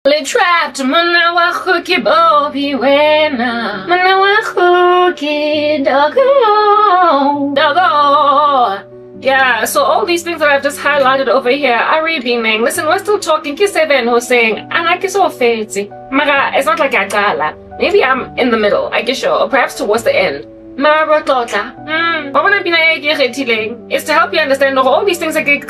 trapped, manawa hooky bobi wena, manawa hooky doggo. Yeah, so all these things that I've just highlighted over here are redeeming. Listen, we're still talking. Kiseven who's saying, and I kiss all fancy. Mara, it's not like I gala. Maybe I'm in the middle, I guess sure, or perhaps towards the end. Mara Tota. Is to help you understand all these things. Highlight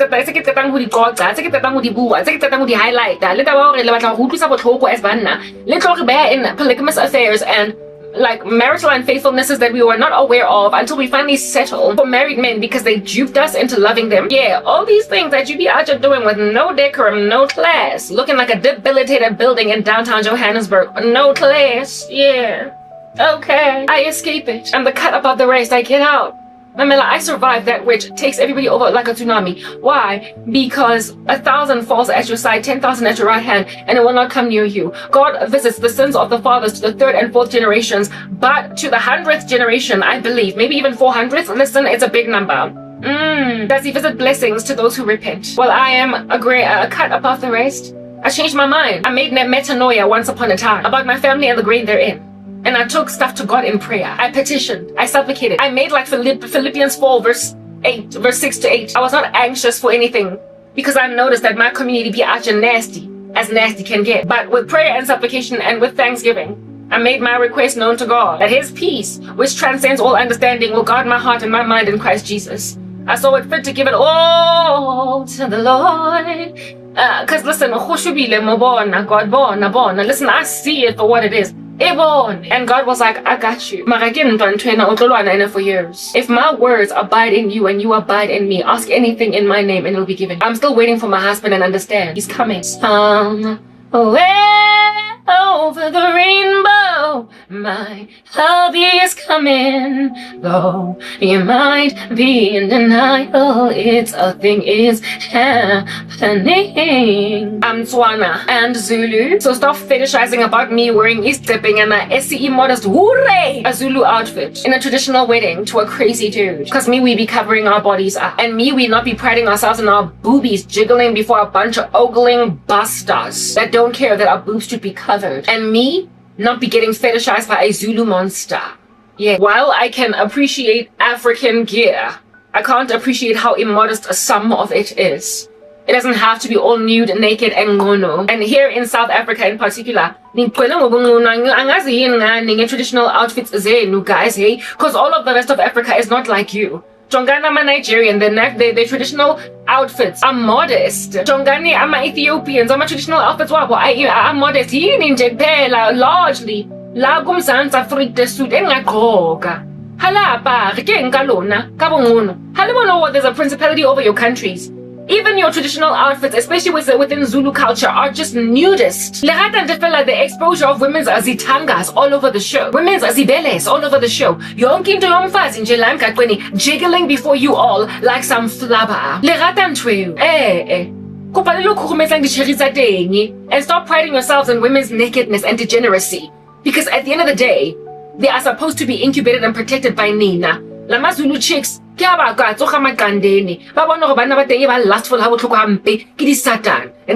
in polygamous affairs and like marital unfaithfulnesses that we were not aware of until we finally settle for married men because they duped us into loving them. Yeah, all these things that you be out there doing with no decorum, no class, looking like a debilitated building in downtown Johannesburg. No class, yeah. Okay, I escape it. I'm the cut above the rest. I get out. Mamela, I survived that which takes everybody over like a tsunami. Why? Because 1,000 falls at your side, 10,000 at your right hand, and it will not come near you. God visits the sins of the fathers to the 3rd and 4th generations, but to the 100th generation, I believe, maybe even 400th, listen, it's a big number. Does he visit blessings to those who repent? Well, I am a cut above the rest. I changed my mind. I made metanoia once upon a time about my family and the grain therein. And I took stuff to God in prayer. I petitioned. I supplicated. I made like Philippians 4 verse 6 to 8. I was not anxious for anything because I noticed that my community be as nasty can get. But with prayer and supplication and with thanksgiving, I made my request known to God that his peace, which transcends all understanding, will guard my heart and my mind in Christ Jesus. I saw it fit to give it all to the Lord. Because listen, listen, I see it for what it is. And God was like, I got you. For years. If my words abide in you and you abide in me, ask anything in my name and it'll be given. I'm still waiting for my husband and understand. He's coming. Away over the rainbow, my hubby is coming. Though you might be in denial, it's a thing is happening. I'm Tswana and Zulu, so stop fetishizing about me wearing stepping and a SCE modest hooray a Zulu outfit in a traditional wedding to a crazy dude. Cause me we be covering our bodies up, and me we not be priding ourselves in our boobies jiggling before a bunch of ogling bastards that don't care that our boobs should be covered, and me not be getting fetishized by a Zulu monster. Yeah, while I can appreciate African gear, I can't appreciate how immodest some of it is. It doesn't have to be all nude, naked, and ngono. And here in South Africa in particular, traditional outfits guys, hey, because all of the rest of Africa is not like you. Jongana ama Nigerian, their traditional outfits are modest. Jongani ama Ethiopians, ama traditional outfits wabo are modest. Largely. La kumzansi Afrika suit engagqoka. Halapa rike nkalona kabongono. Halibona there's a principality over your countries. Even your traditional outfits, especially within Zulu culture, are just nudist. The exposure of women's azitangas all over the show. Women's azibeles all over the show. Yonke into yomfazi nje la emgaqweni jiggling before you all like some flabber. And stop priding yourselves in women's nakedness and degeneracy. Because at the end of the day, they are supposed to be incubated and protected by Nina. Lama Zulu chicks, lustful, and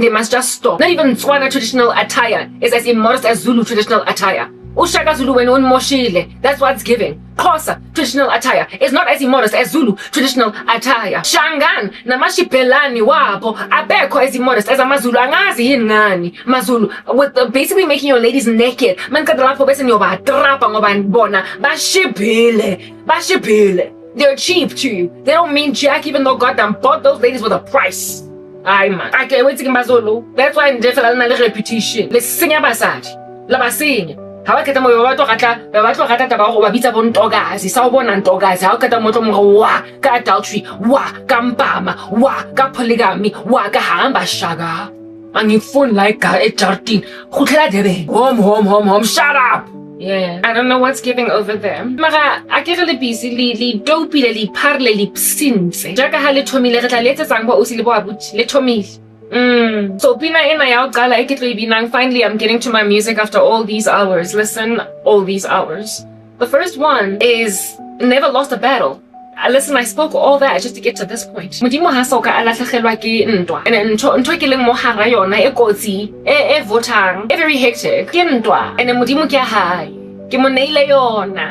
they must just stop. Not even Tswana traditional attire is as immodest as Zulu traditional attire. Ushaka Zulu when moshile, that's what's giving. Xhosa traditional attire is not as immodest as Zulu traditional attire. Shangan namashi pelani wabo abekho as immodest as amaZulu angazi yini ngani maZulu with basically making your ladies naked. Mankada lapho bese niyobatrapa ngoba bona bashibhile. They're cheap to you. They don't mean jack even though God damn bought those ladies with a price. Ay man. Okay, wait to maZulu. That's why ndefela na le reputation. Le sinya basadi. La basinya. How I get them over to Rata, Babita Bontogazi, Sawbon and Togazi, how can the wa, ga adultery, wa, gambama, wa, ga polygamy, wa, ga hamba shaga. And you phone like a jartin, Hutela debe, home, shut up. Yeah, I don't know what's giving over there. Mara, I get a busy, li dopey, li parle, li psins. Jaka hale tomi, let a sangwa usilibo abut, let tomi. So Pina in my outgala binang finally I'm getting to my music after all these hours. Listen, all these hours. The first one is never lost a battle. listen, I spoke all that just to get to this point. Modimo ha soka a latlhegelwa ke ntwa. And ntho ke leng mo hara yona e kotsi, e votang, e very hectic. Ke ntwa. And modimo ke hae. Ke mo neile yona.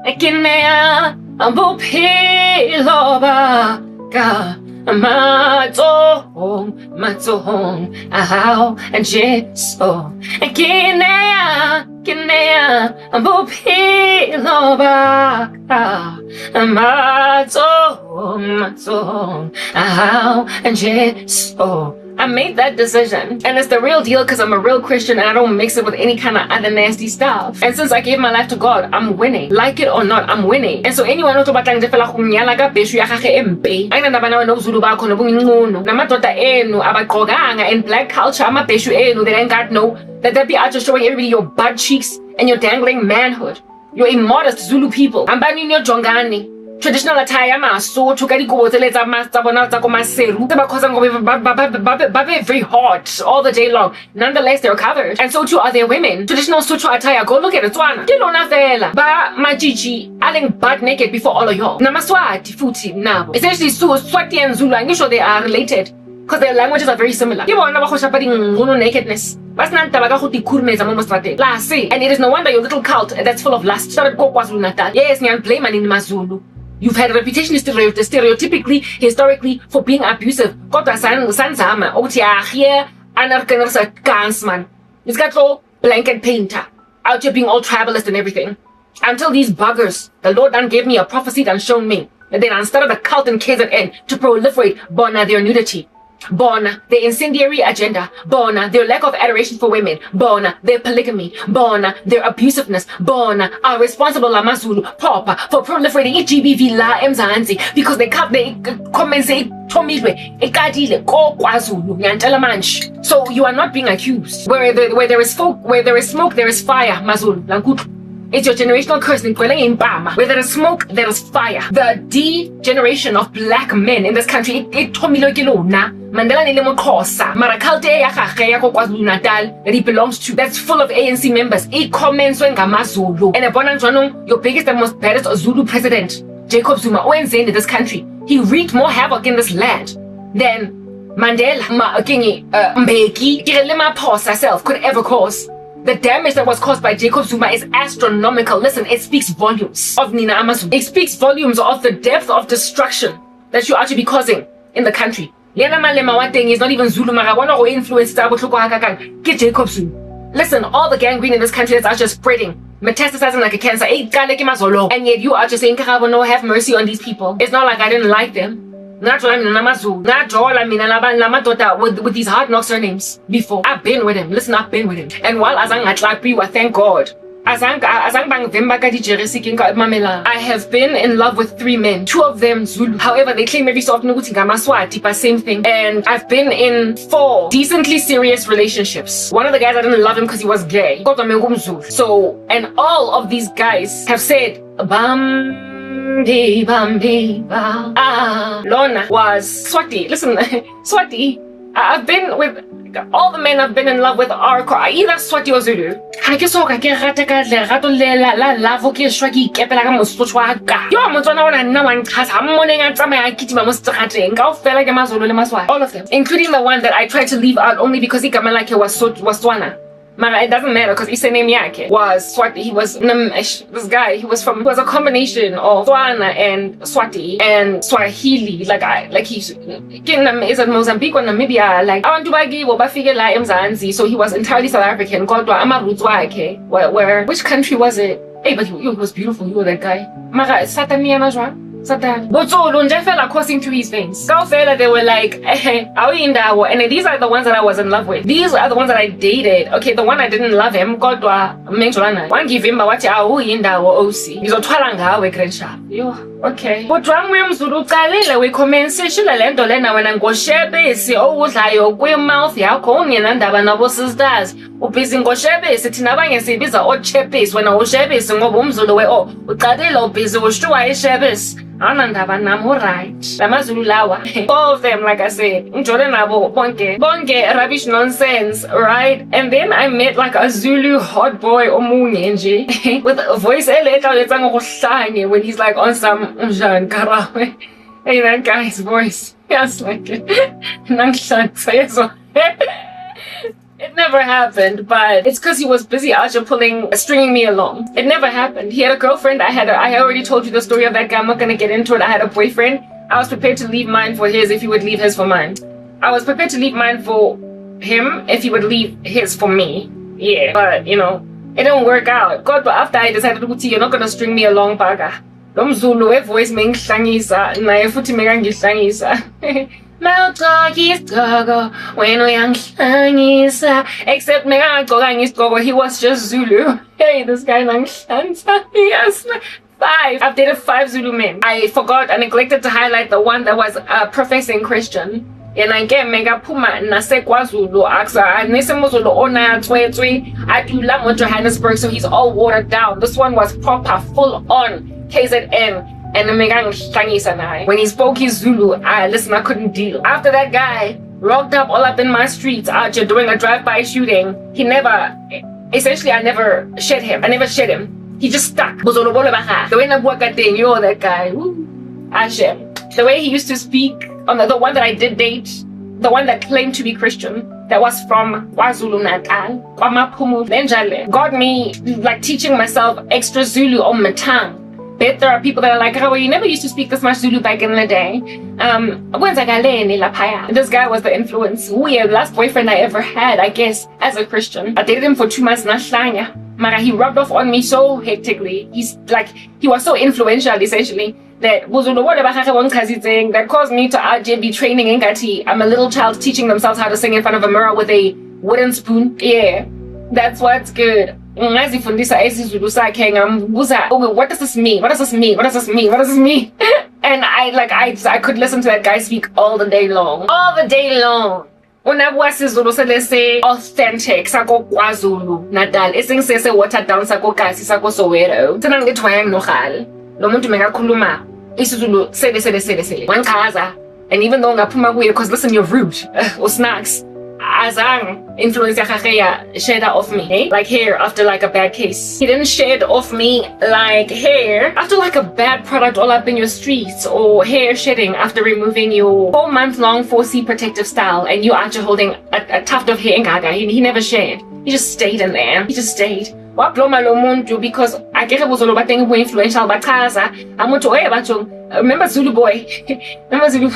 Ke neya bophelo ba ka. Matsohong a hao Jesu. Ke neya bophelo ba ka. Matsohong a hao Jesu. I made that decision, and it's the real deal because I'm a real Christian and I don't mix it with any kind of other nasty stuff. And since I gave my life to God, I'm winning. Like it or not, I'm winning. And so anyone who batlang defela go nyala ka beshu ya gage empe, ayina nabana no Zulu ba khona bungingcono namadoda enu abaqoganga in black culture amabeshu enu, they ain't got no that be out just showing everybody your butt cheeks and your dangling manhood. You're immodest Zulu people. Ambani nyo jongani. Traditional attire Masotho ka dikobo tse tsa bona tsa ko maseru tse ba khosa ngobe ba very hot all the day long. Nonetheless, they're covered, and so too are their women. Traditional Sotho attire, go look at it. Tswana ke lona fela ba majiji aling butt naked before all of y'all. Namaswati futhi nabo, essentially Swati and Zulu, I'm sure they are related because their languages are very similar. Ke bona ba khosha pa dingcono nakedness. And it is no wonder your little cult that's full of lust started go KwaZulu-Natal. Yes, nyan blame man in Mazulu. You've had a reputation stereotypically, historically, for being abusive. Kodwa sanzama, here, anarkanasa gansman. It's got all blanket painter, out here being all tribalist and everything. Until these buggers, the Lord done gave me a prophecy and shown me that they done started a cult in KZN to proliferate bona their nudity. Bona their incendiary agenda, bona their lack of adoration for women, bona their polygamy, bona their abusiveness, bona are responsible Lamazulu proper for proliferating GBV la emzansi because they compensate tomidwe ekadile ko KwaZulu nyantela manje. So you are not being accused. Where there is smoke, there is fire, Mazulu lankutu. It's your generational curse. Where there is smoke, there is fire. The degeneration of black men in this country, Mandela Nilimokhosa, Marakalte KwaZulu-Natal that he belongs to, that's full of ANC members. It comments when Gamazulu. And Bonanjano, your biggest and most baddest Zulu president, Jacob Zuma, ONZ in this country, he wreaked more havoc in this land than Mandela, Mbeki, Kirelema Pos herself could ever cause. The damage that was caused by Jacob Zuma is astronomical. Listen, it speaks volumes of Nina Amazu. It speaks volumes of the depth of destruction that you are to be causing in the country. One thing is not even Zulu, Marawana or influence Jacob Zuma. Listen, all the gangrene in this country is just spreading, metastasizing like a cancer. And yet you are just saying, no, have mercy on these people. It's not like I didn't like them. Not all with these hard knock surnames before. I've been with him. Listen, I've been with him. And while I thank God. I have been in love with 3 men, 2 of them Zulu. However, they claim every so often but same thing. And I've been in 4 decently serious relationships. One of the guys, I didn't love him because he was gay. So, and all of these guys have said, Lorna was Swati. Listen, Swati, I've been with all the men I've been in love with are either Swati or Zulu. All of them, including the one that I tried to leave out only because he was Swana. Mara, it doesn't matter because his name yake was Swati. He was this guy. He was a combination of Tswana and Swati and Swahili. He's is at Mozambique or Namibia. Like I want to bagi wobafike la emzansi. So he was entirely South African. Kodwa amaroots wake. Where which country was it? Hey, but he was beautiful. You were that guy. Mara, Sataniana Joan. Satan. But so fella coursing through his veins. They were like, and these are the ones that I was in love with. These are the ones that I dated. Okay, the one I didn't love him, one give him what OC. He's a twalanga we grandchild. Okay. Kodwa wemzulu uqalile uyicommentishile lento lena wena ngoshebesi owudlayo kwi-mouth yakho ungenandaba nabo sisters. Ubhizi ngoshebesi thina abanye sibiza ochebisi wena ushebisi ngoba umzulu uqalile ubhizi ushtuwa ishebisi. Anandaba nami right. Lamazulu lawa. All of them, like I said. Ngijole nabo bonke rubbish nonsense, right? And then I met like a Zulu hot boy omunye nje with a voice eleta when he's like on some Mjan Karawe. Hey, that guy's voice. Yes, like it. It never happened, but it's because he was busy out here stringing me along. It never happened. He had a girlfriend. I already told you the story of that guy. I'm not gonna get into it. I had a boyfriend. I was prepared to leave mine for his if he would leave his for mine. I was prepared to leave mine for him if he would leave his for me. Yeah, but you know, it didn't work out. God, but after I decided, you're not gonna string me along, baga. Lomzulu voice mengihlangisa, naye futhi mengangihlangisa. Except he was just Zulu. Hey, this guy nangihlanza. Yes. 5. I've dated 5 Zulu men. I neglected to highlight the one that was a professing Christian. And I get mega puma nase KwaZulu aksa nesemozulu ona twetwe atula mo Johannesburg, so he's all watered down. This one was proper, full on KZN. And when he spoke his Zulu, listen, I couldn't deal. After that guy rocked up all up in my streets out here doing a drive-by shooting, I never shed him. He just stuck. The way that guy, the way he used to speak, on the one that I did date, the one that claimed to be Christian, that was from KwaZulu Natal, got me like teaching myself extra Zulu on my tongue. But there are people that are like, oh, you never used to speak this much Zulu back in the day. This guy was the influence. The last boyfriend I ever had, I guess, as a Christian. I dated him for 2 months. He rubbed off on me so hectically. He was so influential, essentially, that that caused me to be training in Gati. I'm a little child teaching themselves how to sing in front of a mirror with a wooden spoon. Yeah, that's what's good. What does this mean? And I could listen to that guy speak all the day long. Authentic sako KwaZulu Natal esing watered down sako Kasi sako Soweto tena ngithwaya nogal lo muntu mekakhuluma isiZulu sele wankaza. And even though ngaphuma kuye, because listen, you're rude or snacks azang influence yakhe shared off me, eh? Like hair after like a bad case. He didn't shed off me like hair after like a bad product all up in your streets, or hair shedding after removing your 4-month-long 4C protective style and you after holding a tuft of hair in gaga. He never shed. He just stayed in there. He just stayed. Wabloma lo muntu because I get buzolo bateng who influential bakaza. Amuntu oye bacho. Remember Zulu boy? Remember Zulu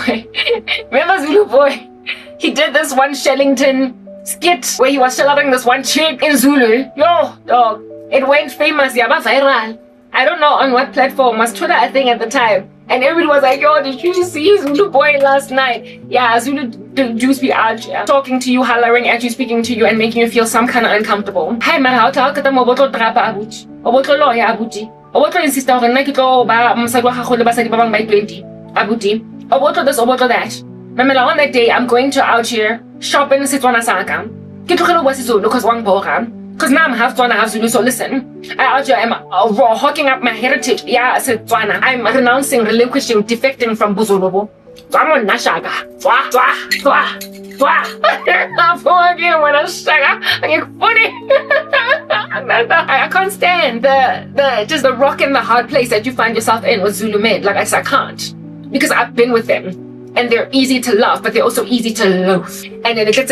boy? He did this one Shellington skit where he was shouting this one chick in Zulu. Yo, dog. It went famous, yaba viral. I don't know on what platform, was Twitter I think at the time. And everybody was like, yo, did you see Zulu boy last night? Yeah, Zulu Jews be out here talking to you, hollering at you, speaking to you, and making you feel some kind of uncomfortable. Hey, man, how talk to mobotlo drapa abuti? Obotlo lawyer abuti? Obotlo insist on nakito ba msadwa hahole basadi babang by 20 abuti? Obotlo this, obotlo that. Mamela, on that day, I'm going to out here shopping Setswana Saka. Kitlogelo was Zulu because wang boga. Because now I'm half Tswana, half Zulu, so listen. I out here am hawking up my heritage. Yeah, Setswana. I'm renouncing, relinquishing, defecting from Buzulubo. So I'm on Nashaga. I can't stand the rock and the hard place that you find yourself in with Zulu men. Like I can't. Because I've been with them. And they're easy to love, but they're also easy to loathe. And then it gets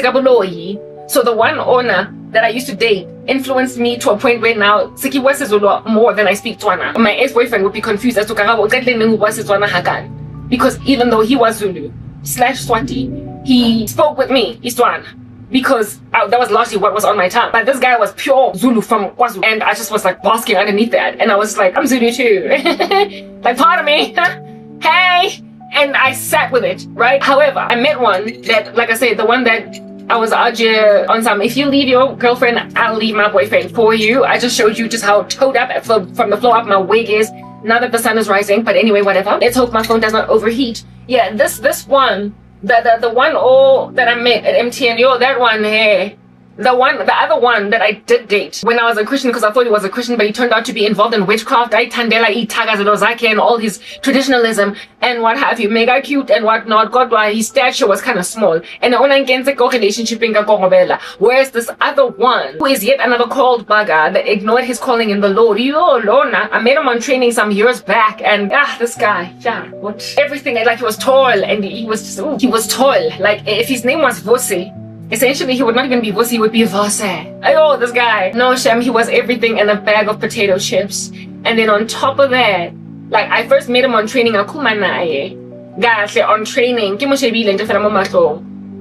so the one owner that I used to date influenced me to a point where now Siki West is a lot more than I speak Tswana. My ex-boyfriend would be confused as to because even though he was Zulu / Swati, he spoke with me Tswana because that was largely what was on my tongue. But this guy was pure Zulu from KwaZulu, and I just was like basking underneath that, and I was like, I'm Zulu too. Like, pardon me, hey. And I sat with it, right? However, I met one that, like I said, the one that I was out here on some, if you leave your girlfriend, I'll leave my boyfriend for you. I just showed you just how towed up from the floor up my wig is now that the sun is rising. But anyway, whatever. Let's hope my phone does not overheat. Yeah, this one, the one that I met at MTN, yo, that one, hey. The other one that I did date when I was a Christian, because I thought he was a Christian, but he turned out to be involved in witchcraft. I Tandela Itagazelo Zake and all his traditionalism and what have you, mega cute and whatnot. God, why his stature was kind of small. And the relationship in Gagorobela. Whereas this other one, who is yet another called bugger that ignored his calling in the Lord. Yo, Lorna, I met him on training some years back, and this guy, yeah, what everything, like he was tall and he was just, he was tall. Like if his name was Vosi, essentially, he would not even be Vusi, he would be Vose. Oh, this guy. No, Shem, he was everything in a bag of potato chips. And then on top of that, like, I first met him on training. On training.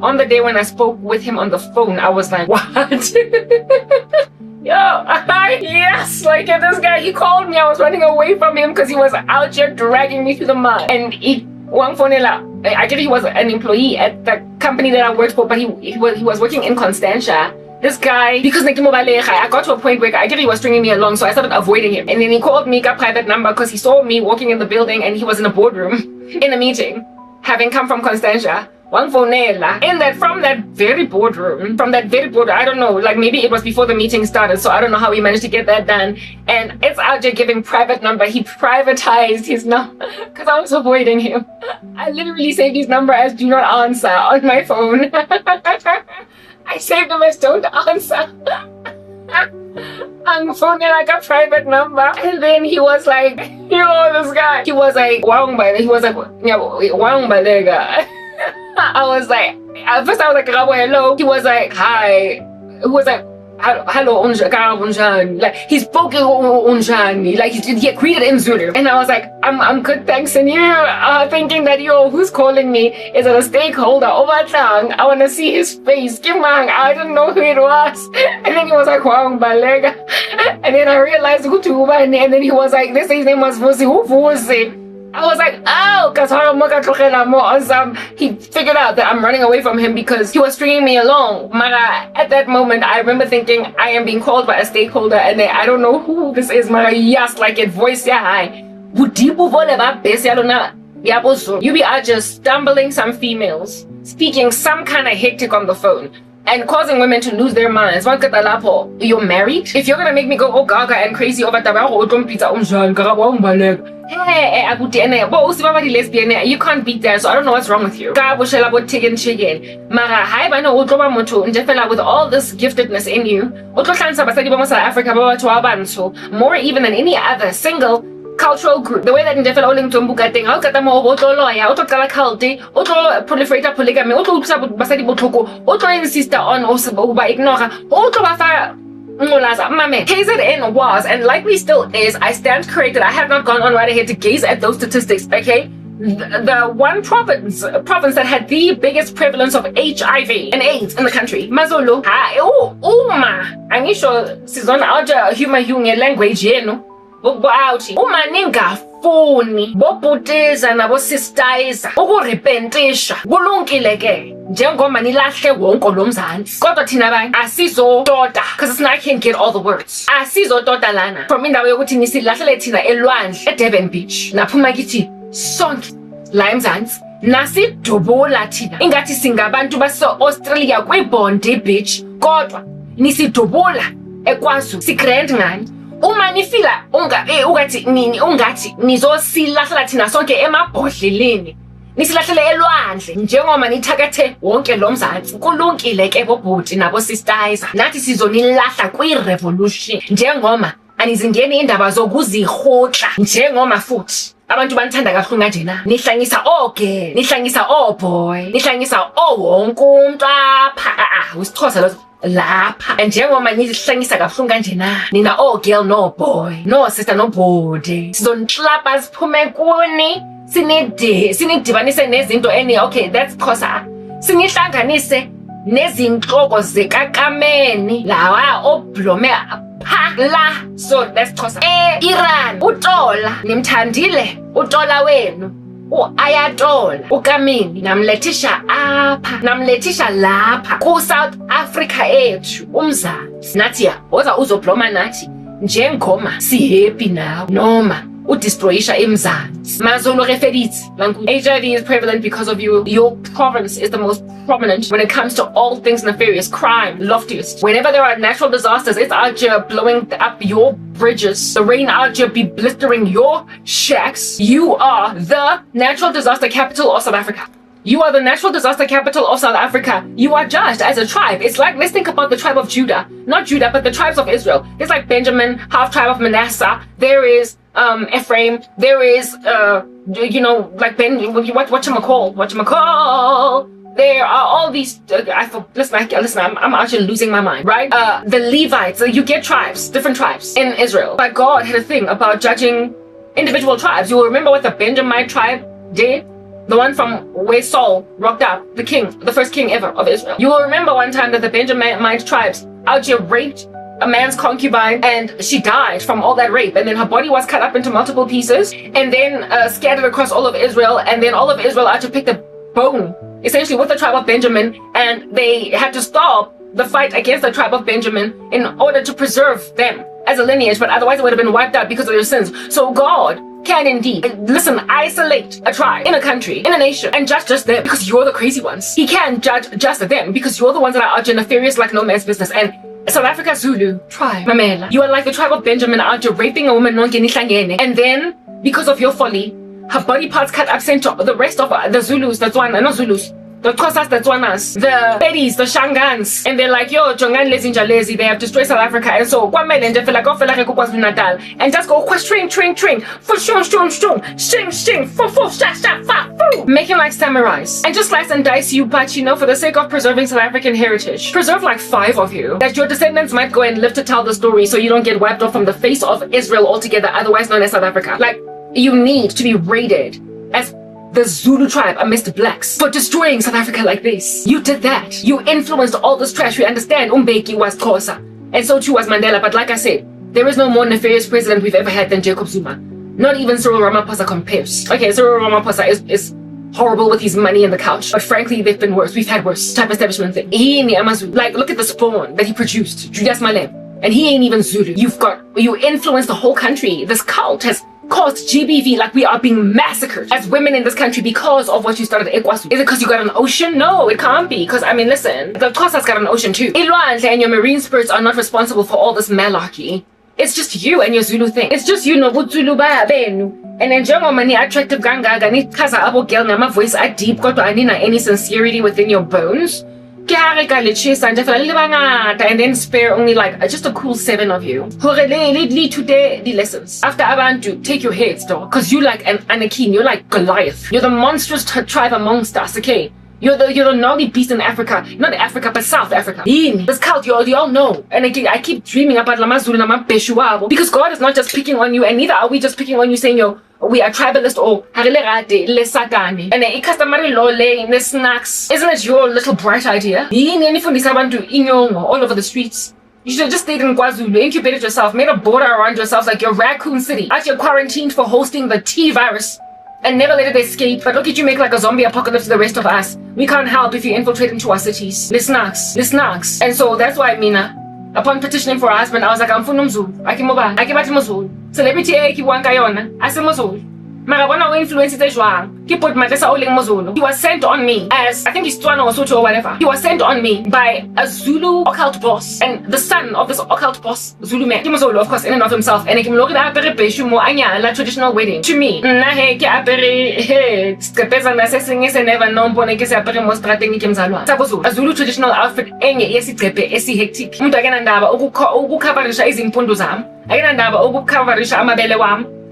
On the day when I spoke with him on the phone, I was like, what? Yo, yes, like this guy, he called me. I was running away from him because he was out here dragging me through the mud. And I guess he was an employee at the company that I worked for, but he was working in Constantia. This guy, because I got to a point where I guess he was stringing me along, so I started avoiding him. And then he called me, got private number, because he saw me walking in the building and he was in a boardroom in a meeting, having come from Constantia. From that very boardroom, I don't know, like maybe it was before the meeting started, so I don't know how he managed to get that done. And it's out there giving private number. He privatized his number because I was avoiding him. I literally saved his number as do not answer on my phone. I saved him as don't answer. I'm phoning like a private number. And then he was like, yo, this guy. He was like, I was like, at first I was like, hello. He was like, hi. He was like, hello, unjani. Like, he spoke unjani. Like, he greeted in Zulu. And I was like, I'm good, thanks. And you thinking that, yo, who's calling me? Is it a stakeholder? Overtang. I want to see his face. Kimang. I didn't know who it was. And then he was like, Wang Balega. And then I realized, and then he was like, his name was Vusi. Who Vusi? I was like, oh, because he figured out that I'm running away from him because he was stringing me along. Mara, at that moment, I remember thinking I am being called by a stakeholder and I don't know who this is. Mara, yes, like it voice, yeah, hi. You be out just stumbling some females, speaking some kind of hectic on the phone, and causing women to lose their minds. You're married? If you're gonna make me go oh gaga and crazy over hey, you can't beat that, so I don't know what's wrong with you. With all this giftedness in you, more even than any other single cultural group. The way that Ndefela Oling Tumbuka thing, how kata mo boto lawyer, auto kala culti, auto proliferator polygamy, auto basadi botoko, auto insist on uba ignore, auto bafa KZN was, and likely still is, I stand corrected, I have not gone on right ahead to gaze at those statistics, okay? The one province that had the biggest prevalence of HIV and AIDS in the country, Mazulu. I'm sure sizona alja human language, you know. Uma ningafuni bobhutiza nabosistayisa ukurepentisha kulungile ke njengoba nilahle wonke lo mzansi kodwa thina abanye asizododa because I can't get all the words asizododa lana from indawo yokuthi nisilahlele thina elwandle eDurban Beach naphuma kithi sonke la emzansi nasidubula thina ingathi singabantu base Australia kwiBondi Beach kodwa nisidubula eKwaZulu sigrand ngani. Uma nifila ungathi nizosilahla thina sonke emabhodleleni nisilahlele elwandle njengoba nithakathe wonke lo mzansi kulungile ke bobhuti nabo sisters nathi sizonilahla kwi-revolution njengoba anizingeni indaba zokuzihotla njengoba futhi abantu banithanda kakhulu kanje na nihlangisa girl nihlangisa boy nihlangisa wonke umuntu apha usixhosa lo lapha njengoba nihlangisa kabuhlungu kanje na nina girl no boy no sister no body sizonhlapa siphume kuni sinidibanise nezinto okay that's Xhosa sinihlanganise nezinhloko zekakameni lawa oblome la so that's Xhosa Iran utola nimthandile utola wenu Ayatollah uKamini namlethisha apha namlethisha lapha ku-South Africa ethu umzansi nathi ya woza uzobloma nathi njengoma sihappy nawe noma udestroyisha emzansi mazolo referit HIV is prevalent because of you. Your province is the most prominent when it comes to all things nefarious, crime, loftiest. Whenever there are natural disasters, it's out here blowing up your bridges, the rain out here be blistering your shacks. You are the natural disaster capital of South Africa. You are the natural disaster capital of South Africa. You are judged as a tribe. It's like, let's think about the tribe of Judah. Not Judah, but the tribes of Israel. It's like Benjamin, half tribe of Manasseh. There is Ephraim. There is, like whatchamacall. There are all these, listen, I'm actually losing my mind, right? The Levites, you get tribes, different tribes in Israel. But God had a thing about judging individual tribes. You will remember what the Benjamite tribe did? The one from where Saul rocked up, the king, the first king ever of Israel. You will remember one time that the Benjamite tribes out here raped a man's concubine and she died from all that rape, and then her body was cut up into multiple pieces and then scattered across all of Israel, and then all of Israel had to pick the bone essentially with the tribe of Benjamin, and they had to stop the fight against the tribe of Benjamin in order to preserve them as a lineage, but otherwise it would have been wiped out because of their sins. So God can indeed, isolate a tribe in a country, in a nation, and judge just them because you're the crazy ones. He can judge just them because you're the ones that are out here nefarious like no man's business. And South Africa Zulu tribe, Mamela, you are like the tribe of Benjamin out here raping a woman, and then because of your folly, her body parts cut up sent to the rest of the Zulus, the Xhosas, the Tswanas, the Pedis, the Shangans, and they're like, yo, Jongan Lezinjalezi, they have destroyed South Africa, and so Kwamele and Jefela go fela ko KwaZulu Natal, and just go string, for stung, sting, for sha, fa, foo, making like samurais, and just slice and dice you, but for the sake of preserving South African heritage, preserve like 5 of you, that your descendants might go and live to tell the story, so you don't get wiped off from the face of Israel altogether, otherwise known as South Africa. Like, you need to be rated as the Zulu tribe amidst blacks for destroying South Africa like this. You did that. You influenced all this trash. We understand Umbeki was Xhosa, and so too was Mandela. But like I said, there is no more nefarious president we've ever had than Jacob Zuma. Not even Cyril Ramaphosa compares. Okay, Cyril Ramaphosa is horrible with his money in the couch, but frankly, they've been worse. We've had worse type establishment thing. Like, look at the spawn that he produced, Judas Malem, and he ain't even Zulu. You influenced the whole country. This cult has caused GBV, like we are being massacred as women in this country because of what you started at Ekwasu. Is it because you got an ocean? No, it can't be. Because, listen, the Xhosa's got an ocean too. Ilwandle and your marine spirits are not responsible for all this malarkey. It's just you and your Zulu thing. It's just you, Zulu ba benu. And then njengoba ni attractive kangaka nichaza abo girl ngama voice a deep kodwa anina any sincerity within your bones. And then spare only like just a cool 7 of you. Today the lessons. After Abantu, take your heads, dog. Cause you like an Anakin, you're like Goliath. You're the monstrous tribe amongst us, okay? You're the gnarly beast in Africa. Not Africa, but South Africa. This cult, you all know. And again, I keep dreaming about Lamazulu Namapeshuabo. Because God is not just picking on you, and neither are we just picking on you saying, yo, we are tribalist or le satani. And the customary law laying the snacks. Isn't it your little bright idea? All over the streets. You should have just stayed in KwaZulu, incubated yourself, made a border around yourself like your Raccoon City. Out here quarantined for hosting the T virus. And never let it escape. But look at you make like a zombie apocalypse to the rest of us. We can't help if you infiltrate into our cities. Listeners. And so that's why Mina, upon petitioning for a husband, I was like, I'm Funumzulu. Akibati Muzulu. Celebrity Kiwanka Yona. Asimuzulu. Marabona influence he put Matesa Oling Muzulu. He was sent on me as, I think he's Tswana or Sotho or whatever. He was sent on me by a Zulu occult boss. And the son of this occult boss, Zulu man, Kimuzulu, of course, in and of himself. And he came looking at a traditional wedding. To me, a Zulu traditional outfit, hectic.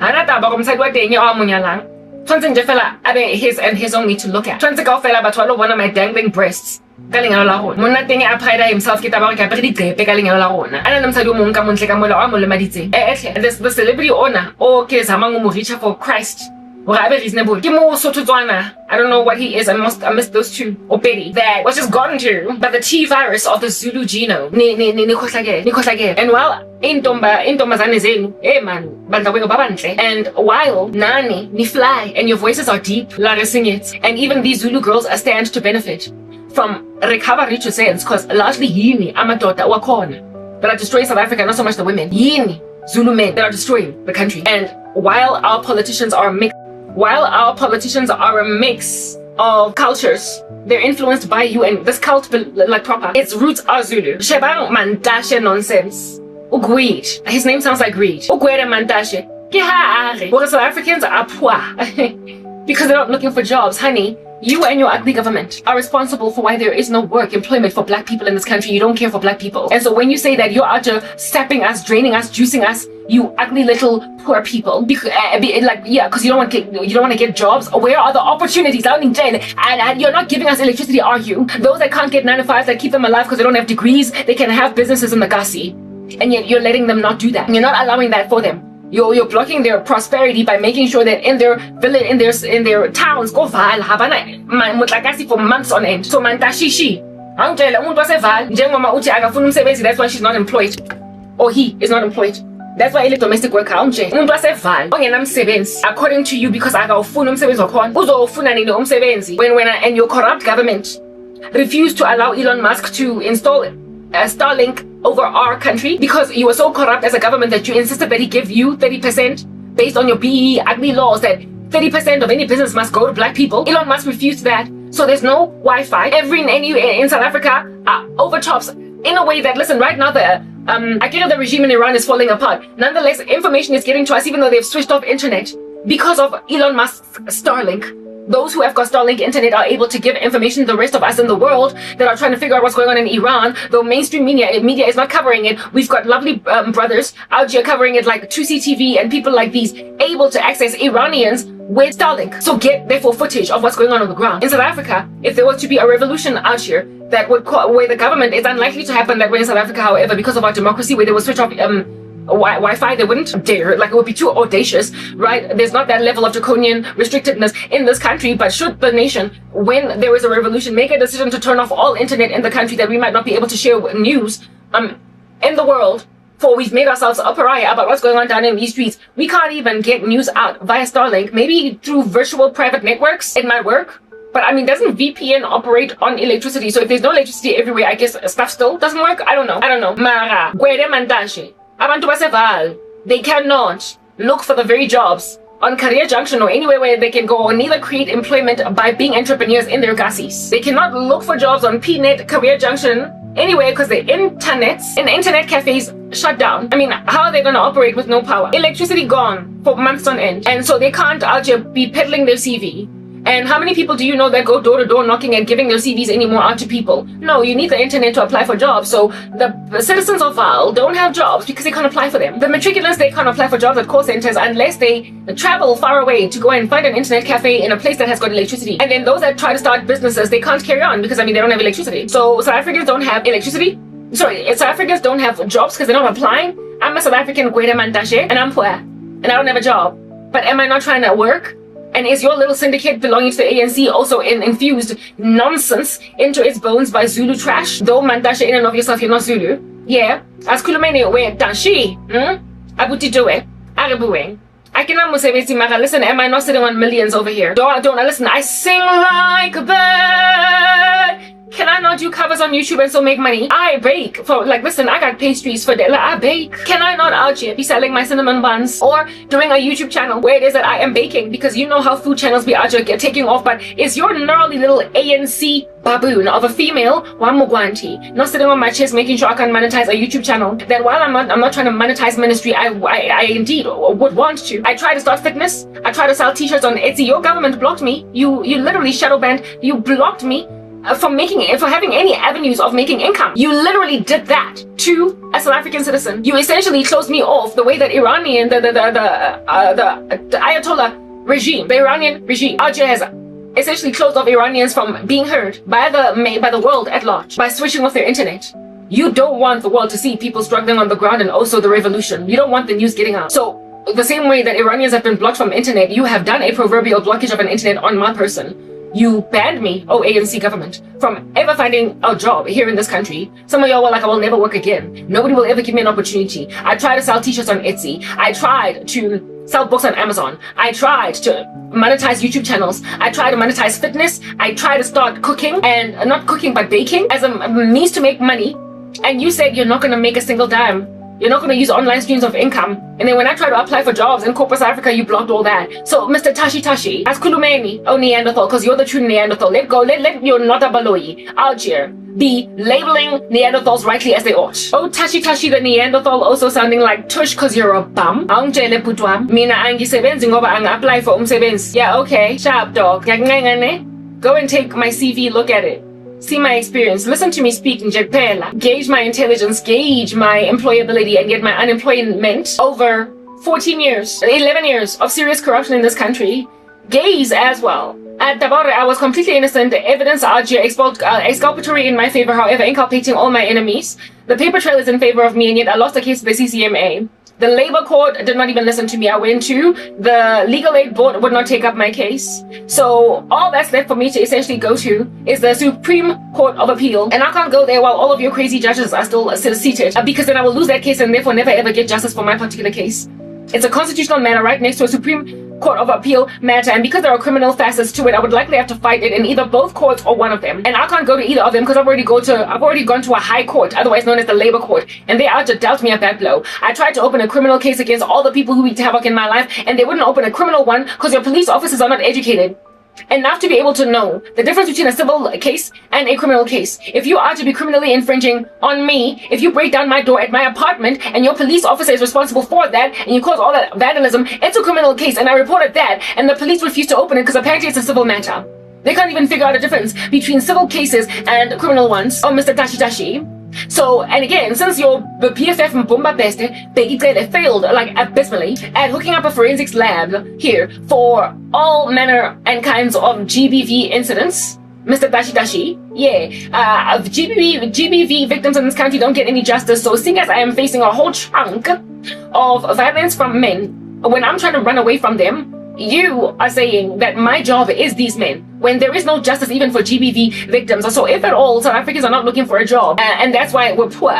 Anataba komsadi wadenye owamunyalang. Twanze nje fela abe his only to look at. Twanze ka fela batho one of my dangling breasts. Kalingalo la rona. Monna teng a pride himself ke taba ka pere digcepe kalingalo la rona. Ana namsadi o mong ka montle ka mola wa mo le maditseng. The celebrity owner o ke zama ngo mo reach for Christ reasonable. I don't know what he is. I missed those two. Opedi. That was just gotten to by the T virus of the Zulu genome. And while intombazane zenu, man, and while nani ni fly and your voices are deep, sing it. And even these Zulu girls stand to benefit from recovery to sense, because largely yini amadoda wakhona that are destroying South Africa, not so much the women. Yini Zulu men that are destroying the country. And while our politicians are a mix of cultures, they're influenced by you, and this cult, like proper, its roots are Zulu. Shebang mandashe nonsense. Greed. His name sounds like greed. Ugwere mandashe. Because South Africans are poor because they're not looking for jobs, honey. You and your ugly government are responsible for why there is no employment for black people in this country. You don't care for black people. And so when you say that you're out there sapping us, draining us, juicing us, you ugly little poor people, because you don't want to get jobs. Where are the opportunities out in jail? And you're not giving us electricity, are you? Those that can't get 9 to 5s that keep them alive because they don't have degrees, they can have businesses in the Gasi. And yet you're letting them not do that. You're not allowing that for them. You're blocking their prosperity by making sure that in their village, in their towns, go val habana mutlakasi for months on end. So mantashishi. Angela umuntu waseval njengoma uthi akafuna umsebenzi, that's why she's not employed. Or he is not employed. That's why ele domestic worker umuntu waseval ongenamsebenzi according to you, because akawufuna umsebenzi wakhona. Uzofuna nini umsebenzi and your corrupt government refused to allow Elon Musk to install Starlink over our country because you were so corrupt as a government that you insisted that he give you 30% based on your BE ugly laws that 30% of any business must go to black people. Elon Musk refused that, so there's no Wi-Fi. In South Africa overtops in a way that, listen, right now the regime in Iran is falling apart. Nonetheless, information is getting to us even though they've switched off internet because of Elon Musk's Starlink. Those who have got Starlink internet are able to give information to the rest of us in the world that are trying to figure out what's going on in Iran, though mainstream media is not covering it. We've got lovely brothers out here covering it, like 2CTV and people like these, able to access Iranians with Starlink. So get, therefore, footage of what's going on the ground. In South Africa, if there was to be a revolution out here that would where the government is unlikely to happen that way in South Africa, however, because of our democracy, where they will switch off Wi-Fi, they wouldn't dare, it would be too audacious, right? There's not that level of draconian restrictedness in this country, but should the nation, when there is a revolution, make a decision to turn off all internet in the country, that we might not be able to share news in the world, for we've made ourselves a pariah about what's going on down in these streets. We can't even get news out via Starlink. Maybe through virtual private networks, it might work. But I mean, doesn't VPN operate on electricity? So if there's no electricity everywhere, I guess stuff still doesn't work? I don't know. Mara, gwere mantashe. Abantu baseval, they cannot look for the very jobs on Career Junction or anywhere where they can go, or neither create employment by being entrepreneurs in their gasis. They cannot look for jobs on PNet, Career Junction, anywhere, because the internet cafes shut down. I mean, how are they going to operate with no power? Electricity gone for months on end. And so they can't out here be peddling their CV. And how many people do you know that go door to door knocking and giving their CVs anymore out to people? No, you need the internet to apply for jobs. So the citizens of Val don't have jobs because they can't apply for them. The matriculants, they can't apply for jobs at call centers unless they travel far away to go and find an internet cafe in a place that has got electricity. And then those that try to start businesses, they can't carry on because, I mean, they don't have electricity. So South Africans don't have electricity. Sorry, South Africans don't have jobs because they're not applying. I'm a South African, Gwede Mantashe, and I'm poor. And I don't have a job. But am I not trying to work? And is your little syndicate belonging to the ANC also infused nonsense into its bones by Zulu trash? Though Mantashe, in and of yourself, you're not Zulu. Yeah. As Kulumene, where Tanshi, Abuti Joe, Arabueng. I cannot say, Mara, listen, am I not sitting on millions over here? Don't listen, I sing like a bird. Can I not do covers on YouTube and still make money? I bake for, listen, I got pastries for that. I bake. Can I not out here be selling my cinnamon buns or doing a YouTube channel where it is that I am baking? Because you know how food channels be out here taking off, but is your gnarly little ANC baboon of a female Wamugwanti not sitting on my chest making sure I can monetize a YouTube channel? Then while I'm not trying to monetize ministry, I indeed would want to. I try to start fitness. I try to sell t-shirts on Etsy. Your government blocked me. You literally shadow banned. You blocked me for having any avenues of making income. You literally did that to a South African citizen. You essentially closed me off the way that Iranian, the Ayatollah regime, the Iranian regime, has essentially closed off Iranians from being heard by the world at large by switching off their internet. You don't want the world to see people struggling on the ground and also the revolution. You don't want the news getting out. So the same way that Iranians have been blocked from internet, you have done a proverbial blockage of an internet on my person. You banned me, ANC government, from ever finding a job here in this country. Some of y'all were like, I will never work again. Nobody will ever give me an opportunity. I tried to sell t-shirts on Etsy. I tried to sell books on Amazon. I tried to monetize YouTube channels. I tried to monetize fitness. I tried to start cooking, and not cooking, but baking as a means to make money. And you said you're not going to make a single dime. You're not going to use online streams of income. And then when I try to apply for jobs in corporate South Africa, you blocked all that. So, Mr. Tashi, as Kulumeni, oh Neanderthal, because you're the true Neanderthal. Let go. Let your Nota Baloyi out here be labeling Neanderthals rightly as they ought. Oh, Tashi, the Neanderthal, also sounding like tush because you're a bum. Angitshele bhuti wami, mina angisebenzi ngoba anga-apply for umsebenzi. Yeah, okay. Sharp dog. Go and take my CV, look at it. See my experience, listen to me speak nje kuphela. Gauge my intelligence, gauge my employability, and get my unemployment over 14 years, 11 years of serious corruption in this country. Gaze as well. At Tabore, I was completely innocent. The evidence out here exculpatory in my favor, however, inculpating all my enemies. The paper trail is in favor of me, and yet I lost the case to the CCMA. The labor court did not even listen to me. I went to the legal aid board, would not take up my case. So all that's left for me to essentially go to is the Supreme Court of Appeal. And I can't go there while all of your crazy judges are still seated, because then I will lose that case and therefore never ever get justice for my particular case. It's a constitutional matter right next to a Supreme Court of Appeal matter, and because there are criminal facets to it, I would likely have to fight it in either both courts or one of them. And I can't go to either of them because I've already gone to a high court, otherwise known as the labor court, and they out to dealt me a bad blow. I tried to open a criminal case against all the people who wreaked havoc in my life, and they wouldn't open a criminal one because your police officers are not educated enough to be able to know the difference between a civil case and a criminal case. If you are to be criminally infringing on me, if you break down my door at my apartment and your police officer is responsible for that, and you cause all that vandalism, it's a criminal case, and I reported that, and the police refused to open it because apparently it's a civil matter. They can't even figure out a difference between civil cases and criminal ones. Oh, Mr. Tashi. So, and again, since your PFF Mbumba Beste failed like abysmally at hooking up a forensics lab here for all manner and kinds of GBV incidents, Mr. Tashi, GBV victims in this country don't get any justice. So seeing as I am facing a whole chunk of violence from men, when I'm trying to run away from them, you are saying that my job is these men, when there is no justice even for GBV victims. So if at all South Africans are not looking for a job, and that's why we're poor,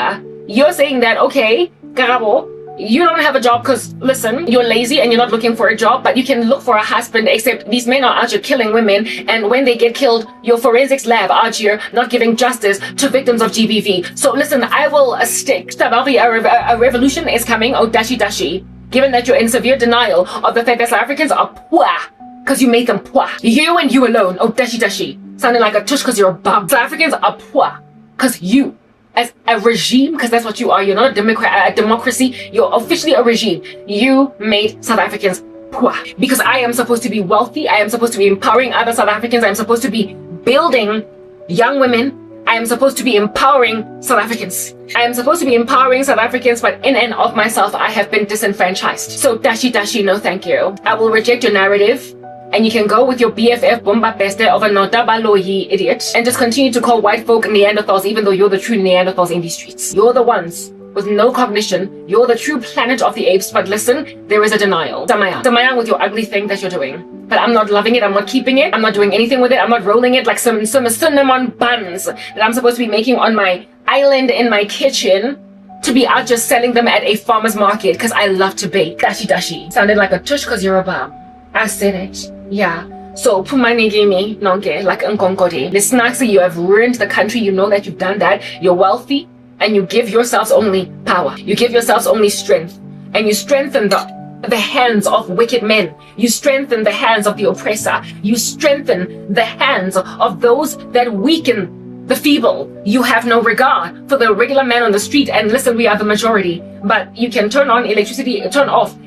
you're saying that, okay, Karabo, you don't have a job because, listen, you're lazy and you're not looking for a job, but you can look for a husband, except these men are out here killing women, and when they get killed, your forensics lab out here not giving justice to victims of GBV. So listen, I will stick. A revolution is coming, oh Dashi. Given that you're in severe denial of the fact that South Africans are poor, because you made them poor. You and you alone, oh Dashi, sounding like a tush because you're a bum. South Africans are poor because you, as a regime, because that's what you are, you're not a democracy, you're officially a regime. You made South Africans poor. Because I am supposed to be wealthy, I am supposed to be empowering other South Africans, I am supposed to be building young women, I am supposed to be empowering South Africans. I am supposed to be empowering South Africans, but in and of myself, I have been disenfranchised. So Dashi, no thank you. I will reject your narrative, and you can go with your BFF Bomba Peste of a Nota Baloyi idiot, and just continue to call white folk Neanderthals, even though you're the true Neanderthals in these streets. You're the ones with no cognition. You're the true planet of the apes, but listen, there is a denial. Damaya with your ugly thing that you're doing. But I'm not loving it, I'm not keeping it, I'm not doing anything with it, I'm not rolling it like some cinnamon buns that I'm supposed to be making on my island in my kitchen to be out just selling them at a farmer's market because I love to bake. Dashi. Sounded like a tush because you're a bum. I said it. Yeah. So Pumani Gimi, Nonke, like Nkonkode. Listen, Naxi, you have ruined the country, you know that you've done that. You're wealthy and you give yourselves only power. You give yourselves only strength. And you strengthen the hands of wicked men. You strengthen the hands of the oppressor. You strengthen the hands of those that weaken the feeble. You have no regard for the regular man on the street. And listen, we are the majority, but you can turn off